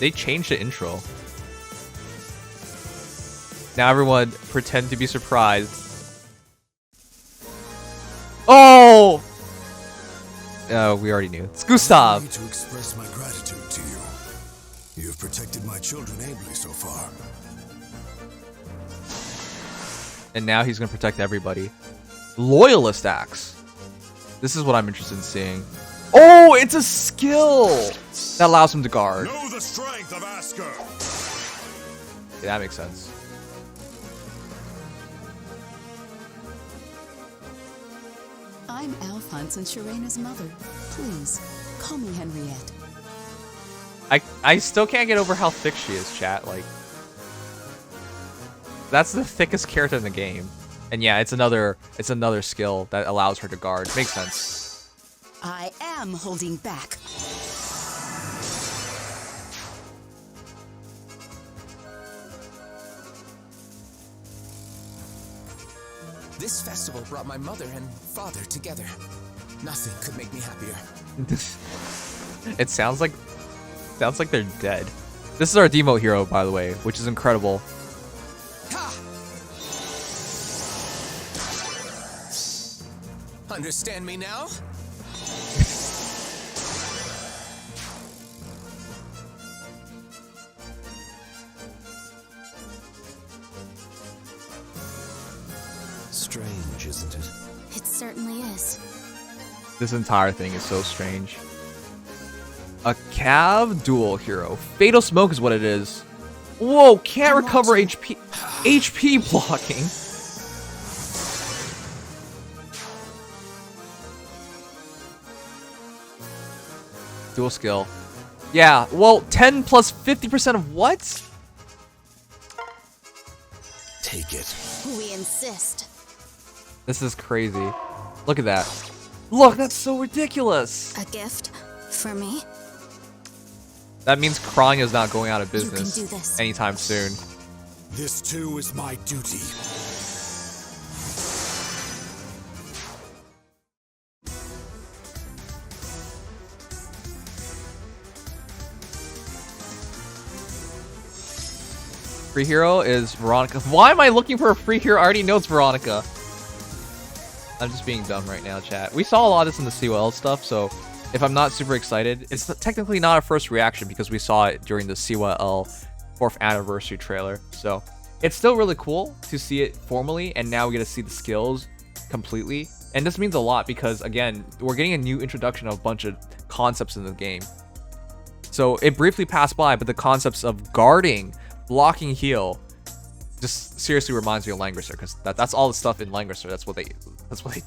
They changed the intro. Now everyone pretend to be surprised. Oh! We already knew. It's Gustav. I need to express my gratitude to you. You have protected my children ably so far. And now he's gonna protect everybody. Loyalist axe. This is what I'm interested in seeing. Oh, it's a skill that allows him to guard. Know the strength of Asker. Okay, that makes sense. I'm Alphonse and Sharena's mother. Please, call me Henriette. I still can't get over how thick she is, chat. Like, that's the thickest character in the game. And yeah, it's another skill that allows her to guard. Makes sense. I am holding back. This festival brought my mother and father together. Nothing could make me happier. It sounds like they're dead. This is our demo hero, by the way, which is incredible. Ha! Understand me now? Strange, isn't it? It certainly is. This entire thing is so strange. A Cav dual hero. Fatal Smoke is what it is. Whoa, can't recover HP. HP blocking. Dual skill. Yeah, well, 10 plus 50% of what? Take it. We insist. This is crazy. Look at that. Look, that's so ridiculous. A gift for me? That means Krong is not going out of You can business do this. anytime soon. This too is my duty. Free hero is Veronica. Why am I looking for a free hero? I already know it's Veronica. I'm just being dumb right now, chat. We saw a lot of this in the COL stuff, so if I'm not super excited, it's technically not a first reaction because we saw it during the COL 4th anniversary trailer. So it's still really cool to see it formally, and now we get to see the skills completely. And this means a lot because, again, we're getting a new introduction of a bunch of concepts in the game. So it briefly passed by, but the concepts of guarding, blocking, heal just seriously reminds me of Langrisser, because that's all the stuff in Langrisser. That's what they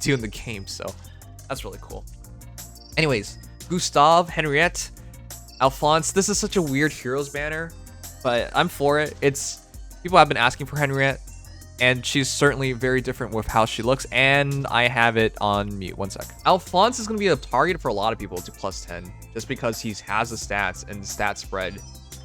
do in the game. So that's really cool. Anyways, Gustav, Henriette, Alphonse. This is such a weird heroes banner, but I'm for it. People have been asking for Henriette, and she's certainly very different with how she looks, and I have it on mute. One sec. Alphonse is going to be a target for a lot of people to +10, just because he has the stats and the stat spread,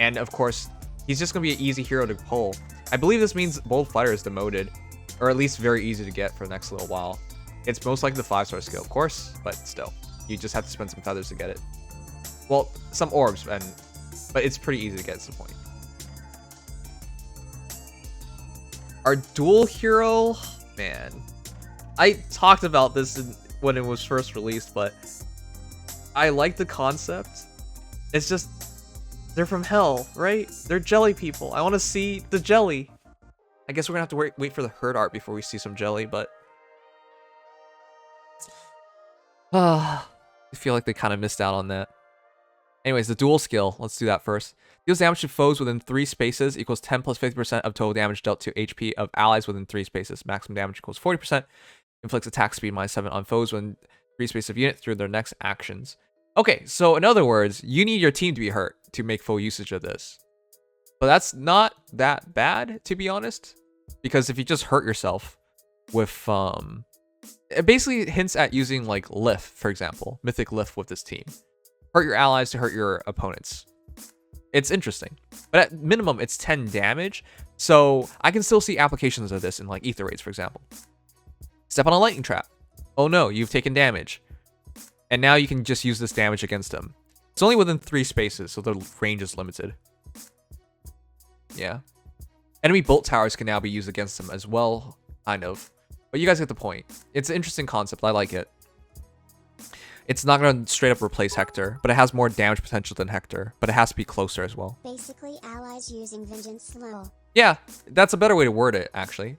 and of course he's just going to be an easy hero to pull. I believe this means Bold Fighter is demoted, or at least very easy to get for the next little while. It's most likely the 5-star skill, of course, but still, you just have to spend some feathers to get it. Well, some orbs, but it's pretty easy to get, is the point. Our dual hero, man, I talked about this when it was first released, but I like the concept. It's just, they're from hell, right? They're jelly people. I want to see the jelly. I guess we're gonna have to wait for the herd art before we see some jelly, but I feel like they kind of missed out on that. Anyways, the dual skill. Let's do that first. Deals damage to foes within 3 spaces equals 10 plus 50% of total damage dealt to HP of allies within 3 spaces. Maximum damage equals 40%. Inflicts attack speed -7 on foes within 3 spaces of unit through their next actions. Okay, so in other words, you need your team to be hurt to make full usage of this. But that's not that bad, to be honest. Because if you just hurt yourself with... it basically hints at using like Lift, for example. Mythic Lift with this team. Hurt your allies to hurt your opponents. It's interesting. But at minimum, it's 10 damage. So I can still see applications of this in like Ether Raids, for example. Step on a lightning trap. Oh no, you've taken damage. And now you can just use this damage against them. It's only within 3 spaces, so the range is limited. Yeah. Enemy bolt towers can now be used against them as well, kind of. But you guys get the point. It's an interesting concept. I like it. It's not going to straight up replace Hector, but it has more damage potential than Hector. But it has to be closer as well. Basically, allies using vengeance slow. Yeah, that's a better way to word it, actually.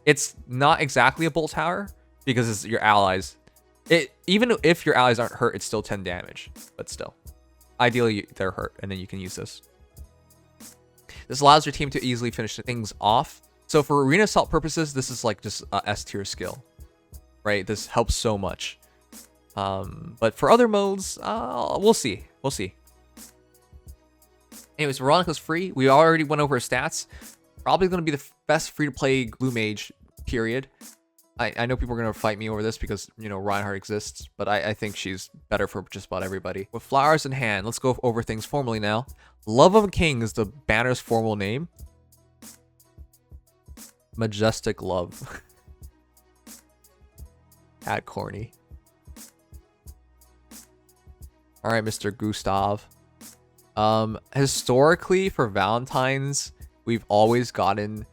It's not exactly a bolt tower, because it's your allies. Even if your allies aren't hurt, it's still 10 damage. But still. Ideally, they're hurt, and then you can use this. This allows your team to easily finish things off. So for arena assault purposes, this is like just a S tier skill. Right? This helps so much. But for other modes, we'll see. We'll see. Anyways, Veronica's free. We already went over her stats. Probably going to be the best free-to-play Blue Mage, period. I know people are going to fight me over this because, you know, Reinhardt exists, but I think she's better for just about everybody. With flowers in hand, let's go over things formally now. Love of a King is the banner's formal name. Majestic Love. At corny. Alright, Mr. Gustav. Historically, for Valentines, we've always gotten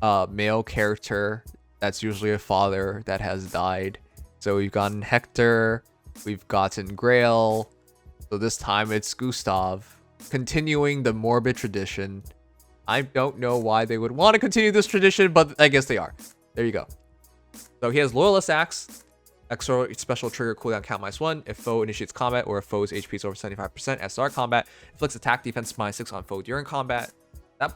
a male character that's usually a father that has died. So we've gotten Hector, we've gotten Grail, so this time it's Gustav. Continuing the morbid tradition. I don't know why they would want to continue this tradition, but I guess they are. There you go. So he has Loyalist Axe, extra special trigger cooldown count -1 if foe initiates combat or if foe's HP is over 75%. SR combat inflicts attack defense -6 on foe during combat. That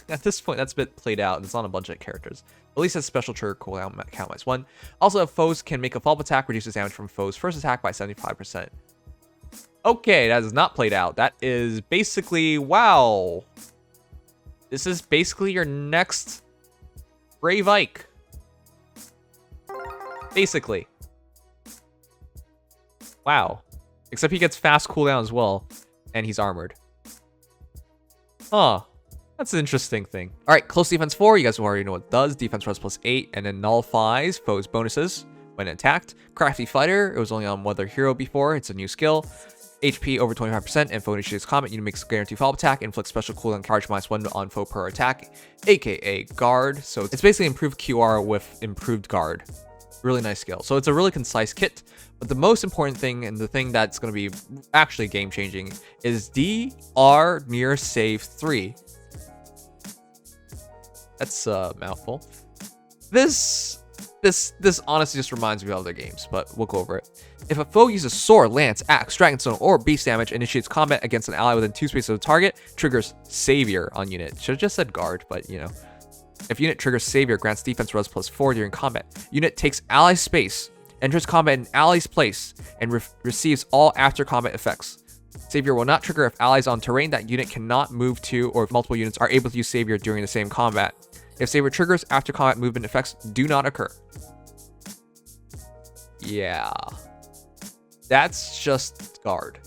at this point that's a bit played out and it's on a bunch of characters. At least has special trigger cooldown count -1. Also, if foes can make a follow-up attack, reduces damage from foe's first attack by 75%. Okay, that is not played out. That is basically, wow. This is basically your next Brave Ike. Basically. Wow. Except he gets fast cooldown as well. And he's armored. Huh. That's an interesting thing. Alright, close defense 4. You guys already know what it does. Defense runs +8 and then nullifies foes' bonuses when attacked. Crafty Fighter. It was only on one other hero before. It's a new skill. HP over 25% and foe initiates combat. You makes guaranteed follow-up attack. Inflicts special cooldown charge -1 on foe per attack. AKA guard. So it's basically improved QR with improved guard. Really nice skill. So it's a really concise kit. But the most important thing, and the thing that's going to be actually game-changing, is DR near save 3. That's a mouthful. This honestly just reminds me of other games, but we'll go over it. If a foe uses sword, lance, axe, dragonstone, or beast damage, initiates combat against an ally within 2 spaces of the target, triggers Savior on unit. Should have just said guard, but you know. If unit triggers Savior, grants defense res +4 during combat. Unit takes ally space, enters combat in ally's place, and receives all after combat effects. Savior will not trigger if allies on terrain that unit cannot move to, or if multiple units are able to use Savior during the same combat. If Savior triggers, after combat movement effects do not occur. Yeah. That's just guard.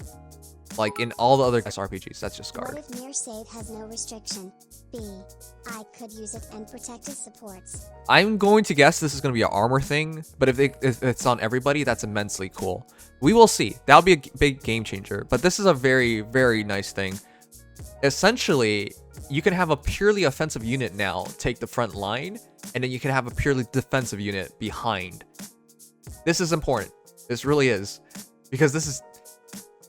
Like in all the other SRPGs, that's just guard. What if near save has no restriction? B. I could use it and protect his supports. I'm going to guess this is going to be an armor thing, but if it's on everybody, that's immensely cool. We will see. That'll be a big game changer, but this is a very, very nice thing. Essentially, you can have a purely offensive unit now take the front line, and then you can have a purely defensive unit behind. This is important. This really is. Because this is...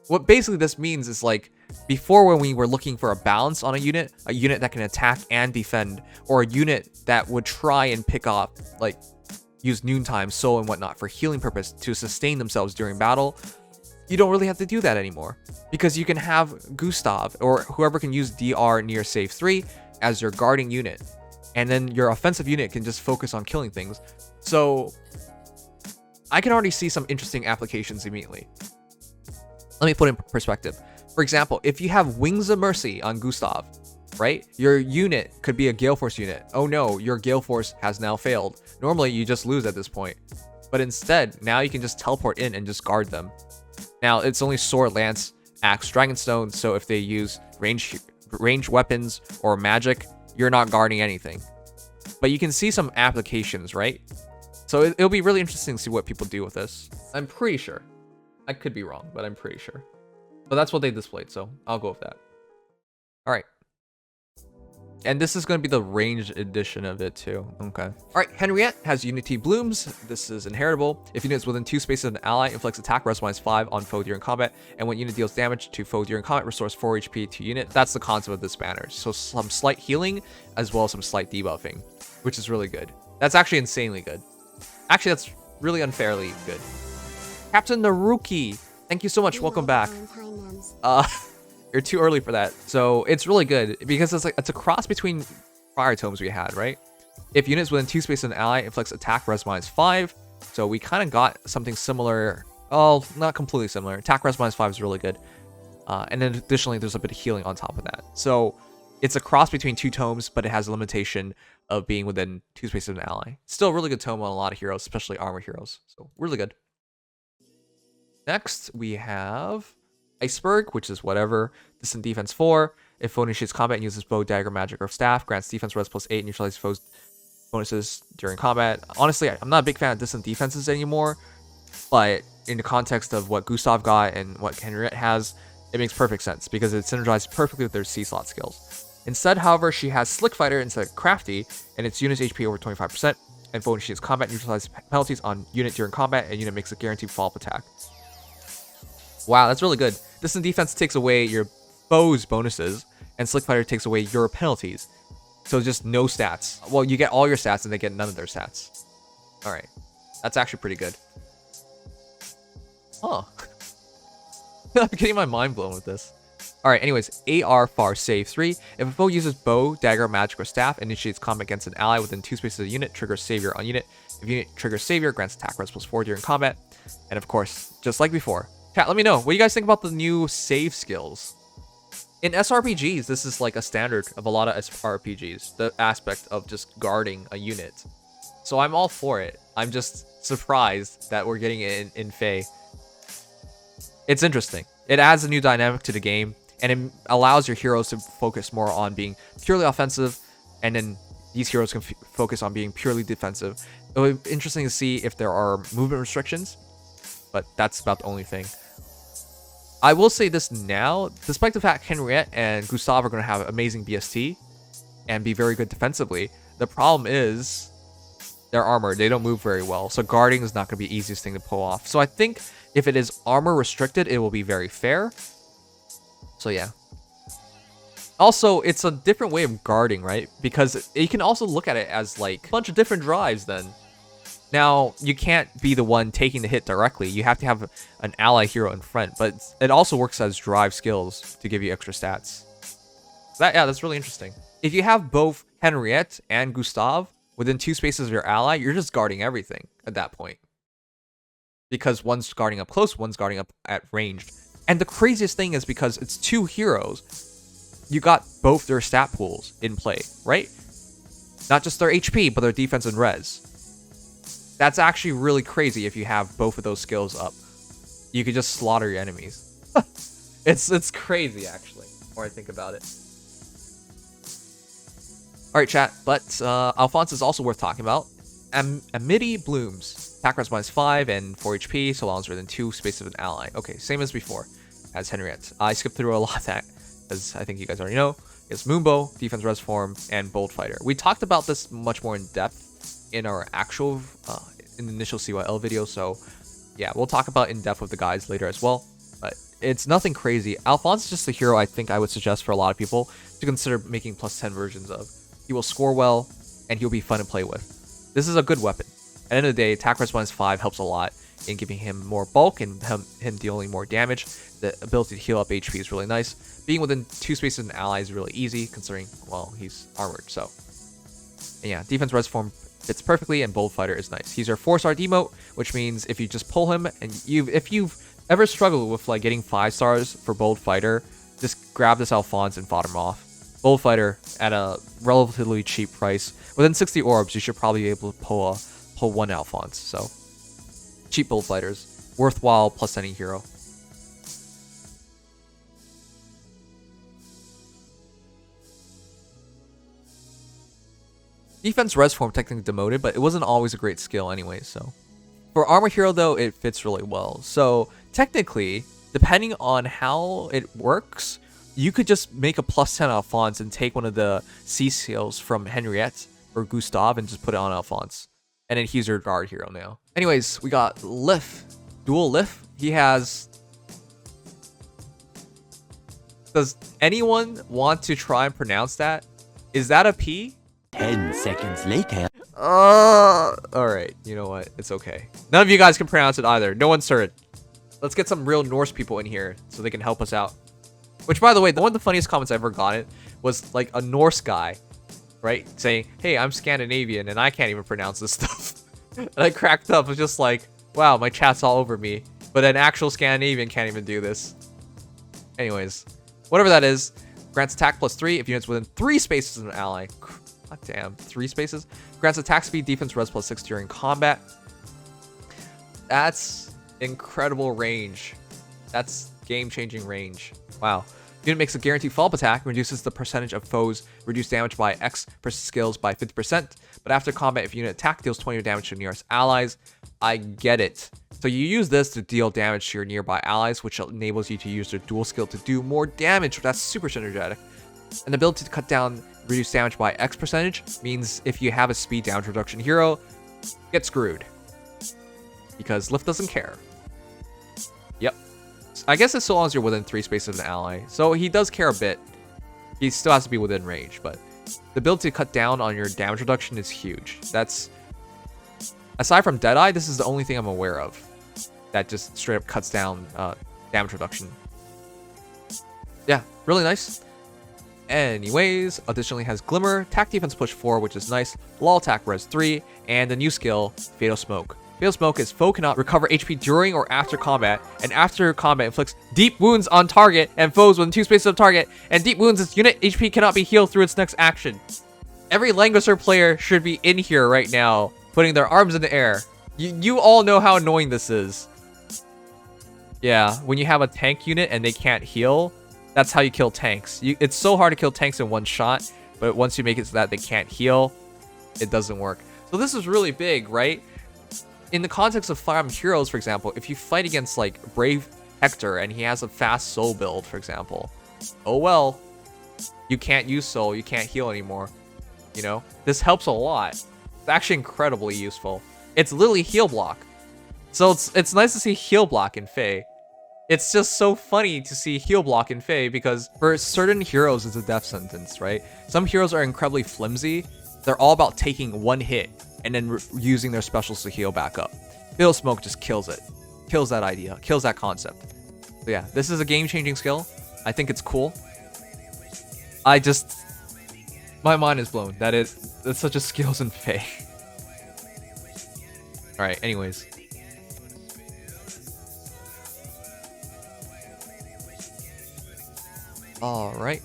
What basically this means is like, before when we were looking for a balance on a unit that can attack and defend, or a unit that would try and pick up, like, use noontime, soul, and whatnot for healing purpose to sustain themselves during battle, you don't really have to do that anymore. Because you can have Gustav, or whoever can use DR near save 3 as your guarding unit. And then your offensive unit can just focus on killing things. So, I can already see some interesting applications immediately. Let me put it in perspective. For example, if you have Wings of Mercy on Gustav, right? Your unit could be a Gale Force unit. Oh no, your Gale Force has now failed. Normally, you just lose at this point. But instead, now you can just teleport in and just guard them. Now, it's only Sword, Lance, Axe, Dragonstone, so if they use ranged weapons or magic, you're not guarding anything. But you can see some applications, right? So it'll be really interesting to see what people do with this. I'm pretty sure. I could be wrong, but I'm pretty sure. But that's what they displayed, so I'll go with that. All right. And this is going to be the ranged edition of it too. Okay. All right, Henriette has Unity Blooms. This is inheritable. If units within 2 spaces of an ally, inflicts attack, res -5 on foe during combat, and when unit deals damage to foe during combat, restores 4 HP to unit. That's the concept of this banner. So some slight healing as well as some slight debuffing, which is really good. That's actually insanely good. Actually, that's really unfairly good. Captain Naruki, thank you so much. Welcome back. You're too early for that. So it's really good because it's a cross between prior tomes we had, right? If units within 2 spaces of an ally, inflicts attack, res -5. So we kind of got something similar. Oh, not completely similar. Attack, res -5 is really good. And then additionally, there's a bit of healing on top of that. So it's a cross between 2 tomes, but it has a limitation of being within 2 spaces of an ally. Still a really good tome on a lot of heroes, especially armor heroes. So really good. Next, we have Iceberg, which is whatever. Distant defense 4. If foe initiates combat and uses bow, dagger, magic, or staff, grants defense res +8, neutralizes foes bonuses during combat. Honestly, I'm not a big fan of distant defenses anymore, but in the context of what Gustav got and what Henriette has, it makes perfect sense because it synergizes perfectly with their C-slot skills. Instead, however, she has Slick Fighter instead of Crafty, and its unit's HP over 25%, and foe initiates combat, neutralizes penalties on unit during combat, and unit makes a guaranteed follow-up attack. Wow, that's really good. Distant defense takes away your bow's bonuses, and Slick Fighter takes away your penalties. So just no stats. Well, you get all your stats, and they get none of their stats. All right, that's actually pretty good. Huh. I'm getting my mind blown with this. All right, anyways, AR Far Save 3. If a foe uses bow, dagger, magic, or staff, and initiates combat against an ally within 2 spaces of the unit, triggers Savior on unit. If unit triggers Savior, grants attack res +4 during combat. And of course, just like before. Chat, let me know. What do you guys think about the new save skills? In SRPGs, this is like a standard of a lot of SRPGs. The aspect of just guarding a unit. So I'm all for it. I'm just surprised that we're getting it in FEH. It's interesting. It adds a new dynamic to the game, and it allows your heroes to focus more on being purely offensive, and then these heroes can focus on being purely defensive. It would be interesting to see if there are movement restrictions, but that's about the only thing. I will say this now, despite the fact Henriette and Gustav are going to have amazing BST and be very good defensively, the problem is their armor. They don't move very well, so guarding is not going to be the easiest thing to pull off. So I think if it is armor restricted, it will be very fair. So yeah. Also, it's a different way of guarding, right? Because you can also look at it as like a bunch of different drives then. Now, you can't be the one taking the hit directly. You have to have an ally hero in front, but it also works as drive skills to give you extra stats. Yeah, that's really interesting. If you have both Henriette and Gustav within 2 spaces of your ally, you're just guarding everything at that point. Because one's guarding up close, one's guarding up at ranged. And the craziest thing is because it's 2 heroes, you got both their stat pools in play, right? Not just their HP, but their defense and res. That's actually really crazy if you have both of those skills up. You could just slaughter your enemies. It's crazy, actually, the more I think about it. Alright, chat, but Alphonse is also worth talking about. Amity Blooms. Attack res -5 and 4 HP, so long as within 2 spaces of an ally. Okay, same as before, as Henriette. I skipped through a lot of that, as I think you guys already know. It's Moonbow, Defense Res Form, and Bold Fighter. We talked about this much more in depth in our actual in the initial CYL video, so yeah, we'll talk about in depth with the guys later as well, but it's nothing crazy. Alphonse is just a hero I think I would suggest for a lot of people to consider making +10 versions of. He will score well, and he'll be fun to play with. This is a good weapon. At the end of the day, attack res -5 helps a lot in giving him more bulk and him dealing more damage. The ability to heal up HP is really nice. Being within 2 spaces of an ally is really easy, considering, well, he's armored, so. And yeah, defense res form fits perfectly, and Bold Fighter is nice. He's our 4-star demote, which means if you just pull him, and if you've ever struggled with like getting 5 stars for Bold Fighter, just grab this Alphonse and fought him off. Bold Fighter at a relatively cheap price. Within 60 orbs, you should probably be able to pull one Alphonse. So cheap Bold Fighters, worthwhile plus any hero. Defense res form technically demoted, but it wasn't always a great skill anyway, so. For armor hero though, it fits really well. So technically, depending on how it works, you could just make a +10 Alphonse and take one of the C skills from Henriette or Gustav and just put it on Alphonse. And then he's your guard hero now. Anyways, we got Lif. Dual Lif. He has... Does anyone want to try and pronounce that? Is that a P? 10 seconds later. Alright, you know what? It's okay. None of you guys can pronounce it either. No one's certain. Let's get some real Norse people in here so they can help us out. Which, by the way, one of the funniest comments I ever gotten was like a Norse guy, right? Saying, hey, I'm Scandinavian and I can't even pronounce this stuff. And I cracked up. I was just like, wow, my chat's all over me. But an actual Scandinavian can't even do this. Anyways, whatever that is, grants attack +3 if units within 3 spaces of an ally. God damn, 3 spaces. Grants attack speed, defense, res +6 during combat. That's incredible range. That's game-changing range. Wow. Unit makes a guaranteed follow-up attack, reduces the percentage of foes reduced damage by X per skills by 50%, but after combat, if unit attack deals 20 damage to nearest allies. I get it. So you use this to deal damage to your nearby allies, which enables you to use their dual skill to do more damage. That's super synergetic. An ability to cut down reduced damage by X percentage means if you have a speed damage reduction hero, get screwed. Because Lift doesn't care. Yep. I guess it's so long as you're within 3 spaces of an ally. So he does care a bit. He still has to be within range, but the ability to cut down on your damage reduction is huge. That's... Aside from Deadeye, this is the only thing I'm aware of that just straight up cuts down damage reduction. Yeah, really nice. Anyways, additionally has Glimmer, attack defense push 4, which is nice, law attack res 3, and the new skill, Fatal Smoke. Fatal Smoke is foe cannot recover HP during or after combat, and after combat inflicts deep wounds on target and foes within 2 spaces of target, and deep wounds its unit HP cannot be healed through its next action. Every Langrisser player should be in here right now, putting their arms in the air. You all know how annoying this is. Yeah, when you have a tank unit and they can't heal, that's how you kill tanks. It's so hard to kill tanks in one shot, but once you make it so that they can't heal, it doesn't work. So this is really big, right? In the context of Fire Emblem Heroes, for example, if you fight against like Brave Hector and he has a fast soul build, for example, oh well, you can't use soul, you can't heal anymore. You know, this helps a lot. It's actually incredibly useful. It's literally heal block. So it's nice to see heal block in Fae. It's just so funny to see heal block in Fae because for certain heroes it's a death sentence, right? Some heroes are incredibly flimsy. They're all about taking one hit and then using their specials to heal back up. Fatal Smoke just kills it. Kills that idea. Kills that concept. So yeah, this is a game-changing skill. I think it's cool. My mind is blown. That's such a skills in Fae. Alright, anyways. Alright.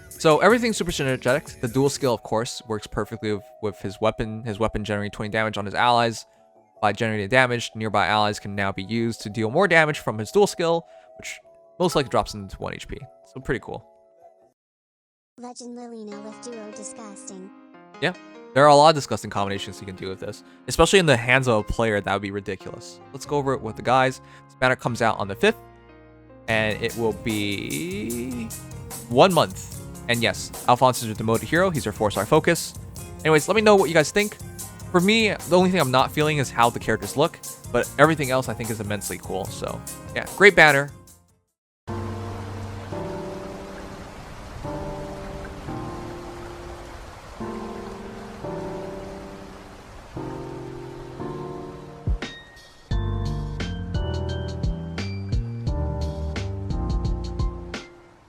So everything's super synergetic. The dual skill, of course, works perfectly with his weapon. His weapon generating 20 damage on his allies. By generating damage, nearby allies can now be used to deal more damage from his dual skill, which most likely drops into 1 HP. So pretty cool. Legend Lilina with Duo Disgusting. Yeah, there are a lot of disgusting combinations you can do with this, especially in the hands of a player. That would be ridiculous. Let's go over it with the guys. This banner comes out on the 5th, and it will be 1 month. And yes, Alphonse is your demoted hero. He's your 4-star focus. Anyways, let me know what you guys think. For me, the only thing I'm not feeling is how the characters look, but everything else I think is immensely cool. So yeah, great banner.